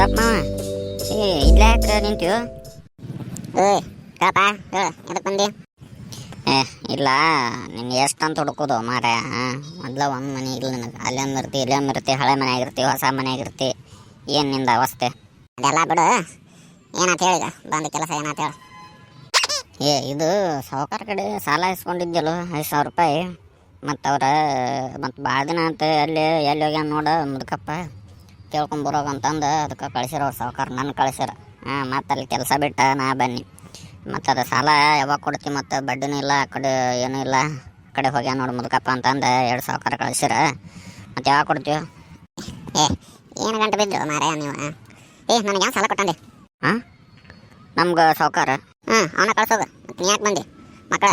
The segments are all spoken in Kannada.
ಮುದಪ್ಪ ಇಲ್ಲೇ ಯಾಕೆ ನಿಂತೀವಿ? ಏಯ್ ಕೇಳಪ್ಪ, ಹೇಳು ಎದಕ್ಕೆ ಬಂದಿ? ಇಲ್ಲ ನಿನ್ನ ಎಷ್ಟಂತ ಹುಡುಕೋದು ಮಾರ. ಮೊದಲ ಒಂದು ಮನೆ ಇಲ್ಲ ನನಗೆ. ಅಲ್ಲಿ ಒಂದಿರ್ತಿ, ಇಲ್ಲಿ ಒಂದಿರ್ತಿ, ಹಳೆ ಮನೆ ಆಗಿರ್ತಿ, ಹೊಸ ಮನೆ ಆಗಿರ್ತಿ. ಏನು ನಿಂದ ಅವಸ್ಥೆ? ಅದೆಲ್ಲ ಬಿಡು, ಏನಾತ ಹೇಳಿದ ಬಂದ ಕೆಲಸ ಏನಾತ ಹೇಳು. ಇದು ಸಾವುಕಾರ ಕಡೆ ಸಾಲ ಇಸ್ಕೊಂಡಿದ್ದಲ್ಲ 5,000 ರೂಪಾಯಿ. ಮತ್ತು ಮತ್ತು ಭಾಳ ದಿನ ಅಂತ ಎಲ್ಲಿ ಹೋಗ್ಯಾನ ನೋಡ ಮುದುಕಪ್ಪ ಕೇಳ್ಕೊಂಬರೋಗಂತಂದು ಅದಕ್ಕೆ ಕಳಿಸಿರೋ ಸಾವುಕಾರ ನನ್ನ ಕಳಿಸ್ಯಾರ. ಮತ್ತು ಅಲ್ಲಿ ಕೆಲಸ ಬಿಟ್ಟ ನಾ ಬನ್ನಿ. ಮತ್ತು ಅದು ಸಾಲ ಯಾವಾಗ ಕೊಡ್ತೀವಿ? ಮತ್ತು ಬಡ್ಡಿನೂ ಇಲ್ಲ, ಆ ಕಡೆ ಏನೂ ಇಲ್ಲ. ಆ ಕಡೆ ಹೋಗ್ಯಾನ ನೋಡು ಮುದುಕಪ್ಪ ಅಂತಂದು 2 ಸಾವುಕಾರ ಕಳಿಸ್ಯಾರ. ಮತ್ತು ಯಾವಾಗ ಕೊಡ್ತೀವಿ? ಏನು ಗಂಟೆ ಬಿದ್ದು ಮಾರ ನೀವು? ನನಗೆ ಯಾವ ಸಾಲ ಕೊಟ್ಟಂದೆ? ನಮ್ಗೆ ಸಾವುಕಾರ ಅವನ ಕಳ್ಸೋದು. ಮತ್ತು ನೀ ಯಾಕೆ ಬಂದಿ? ಮಕ್ಕಳ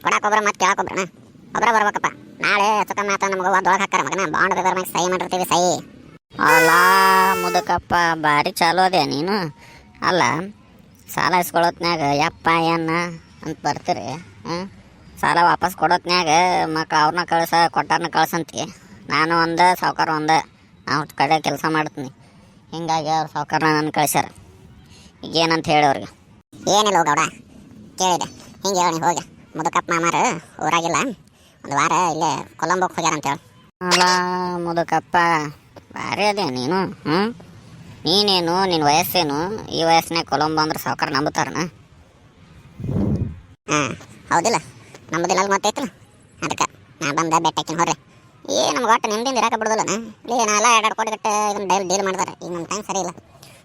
ಕೊಡಾಕೊಬ್ರ ಮತ್ತು ಕೇಳಾಕೊಬ್ರನ ಒಬ್ಬರ ಬರ್ಬೇಕಪ್ಪ. ನಾಳೆ ಸುಖ ಮಾತ ನಮ್ಗೆ ಒಳಗೆ ಹಾಕಾರ ಮಗನ ಬಾಂಡ್ ಪೇಪರ್ ಮ್ಯಾಗ ಸಹಿ ಮಾಡಿರ್ತೀವಿ. ಸಹಿ ಅಲ್ಲ ಮುದುಕಪ್ಪ, ಭಾರಿ ಚಾಲು ಅದೇ ನೀನು. ಅಲ್ಲ ಸಾಲ ಇಸ್ಕೊಳತ್ನ್ಯಾಗ ಯಪ್ಪ ಏನ ಅಂತ ಬರ್ತೀರಿ. ಸಾಲ ವಾಪಸ್ ಕೊಡೋತ್ನ್ಯಾಗ ಅವ್ರನ್ನ ಕೊಟ್ಟಾರನ್ನ ಕಳ್ಸಂತಿ. ನಾನು ಒಂದು ಸಾವುಕಾರ ಒಂದು ಅವ್ರ ಕಡೆ ಕೆಲಸ ಮಾಡ್ತೀನಿ. ಹಿಂಗಾಗಿ ಅವ್ರ ಸಾವುಕಾರನ ನನ್ನ ಕಳ್ಸ್ಯಾರ. ಈಗ ಏನಂತ ಹೇಳಿ ಅವ್ರಿಗೆ? ಏನಿಲ್ಲ ಗೌಡ, ಕೇಳಿದೆ ಹಿಂಗೆ ಹೇಳಿ ಹೋಗಿ. ಮುದುಕಪ್ಪ ಮಾಮಾರು ಊರಾಗಿಲ್ಲ, ಒಂದು ವಾರ ಇಲ್ಲೇ ಕೊಲಂಬೋಕ್ಕೆ ಹೋಗ್ಯಾರ ಅಂತ ಹೇಳಿ. ಅಲ್ಲ ಮುದುಕಪ್ಪ, ಭಾರಿ ಅದೇ ನೀನು. ನೀನೇನು, ನಿನ್ನ ವಯಸ್ಸೇನು? ಈ ವಯಸ್ಸಿನಾಗ ಕೊಲಂಬೋ ಅಂದ್ರೆ ಸಾವುಕಾರ ನಂಬುತ್ತಾರನ? ಹೌದಿಲ್ಲ, ನಂಬುದಿಲ್ಲ ಅಲ್ಲಿ ಗೊತ್ತೈತಲ್ಲ. ಅದಕ್ಕೆ ನಾ ಬಂದ ಬೆಟ್ಟಕ್ಕಿನ ಹೊರ್ರಿ. ನಮ್ಗೆ ಒಟ್ಟು ನಿಮ್ದಿಂದ ಇರಾಕ ಬಿಡೋದಿಲ್ಲ. ಇಲ್ಲಿ ನಾವೆಲ್ಲ 2 ಕೋಟಿ ಗಟ್ಟೆ ಇದನ್ನು ಡೀಲ್ ಮಾಡ್ತಾರೆ. ಈಗ ನಮ್ಮ ಟೈಮ್ ಸರಿ ಇಲ್ಲ.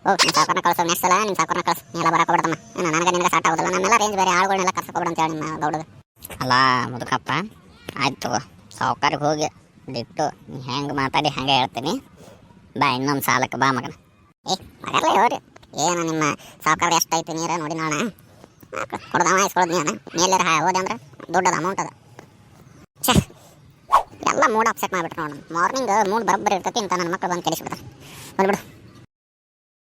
ಹೋಗಿ ನಿಮ್ಮ ಸಾವುಕಾರನ ಕಳ್ಸೋ. ನೆಕ್ಸ್ಟ್ ಸಲ ನಿಮ್ಮ ಸಾವುಕಾರನ ಕಳ್ಸು. ನೀ ಎಲ್ಲ ಬರಕ್ಕೆ ಬಿಡ್ತಮ್ಮ. ನನಗೆ ನಿನಗೆ ಸಾಟ್ ಆಗೋದಿಲ್ಲ. ನಮ್ಮೆಲ್ಲ ರೇಂಜ್ ಬೇರೆ ಆಳುಗಳನ್ನೆಲ್ಲ ಕರ್ಸ್ಕೊಬಿಡ ಅಂತ ಹೇಳಿ ನಿಮ್ಮ ಗೌಡಗೆ. ಅಲ್ಲ ಮುದುಕಪ್ಪ, ಆಯ್ತು ಸಾವುಕಾರಿಗೆ ಹೋಗಿ ಬಿಟ್ಟು ನೀ ಹೆಂಗೆ ಮಾತಾಡಿ ಹಾಗೆ ಹೇಳ್ತೀನಿ. ಬಾ ಇನ್ನೊಂದು ಸಾಲಕ್ಕೆ ಬಾ ಮಗನ. ಮಗಲ್ಲ ಹೋರಿ. ಏನು ನಿಮ್ಮ ಸಾವುಕಾರ ಎಷ್ಟು ಐತಿ ನೀರು ನೋಡಿ ನೋಡೋಣ. ಕೊಡ್ದವ ಇಸ್ಕೊಳ್ಳೋದು ನೀನು ಮೇಲೆರ ಹೋದೆ ಅಂದ್ರೆ ದೊಡ್ಡದ ಅಮೌಂಟ್ ಅದ. ಛೇ, ಎಲ್ಲ ಮೂಡ್ ಅಪ್ಸೆಟ್ ಮಾಡಿಬಿಟ್ರು ನೋಡೋಣ. ಮಾರ್ನಿಂಗ್ ಮೂಡ್ ಬರೋಬ್ಬರಿ ಇರ್ತೈತಿ ಅಂತ ನನ್ನ ಮಕ್ಕಳು ಬಂದು ಕೆಡಿಸ್ಬಿಡ್ತಾರೆ. ಬಂದ್ಬಿಡು.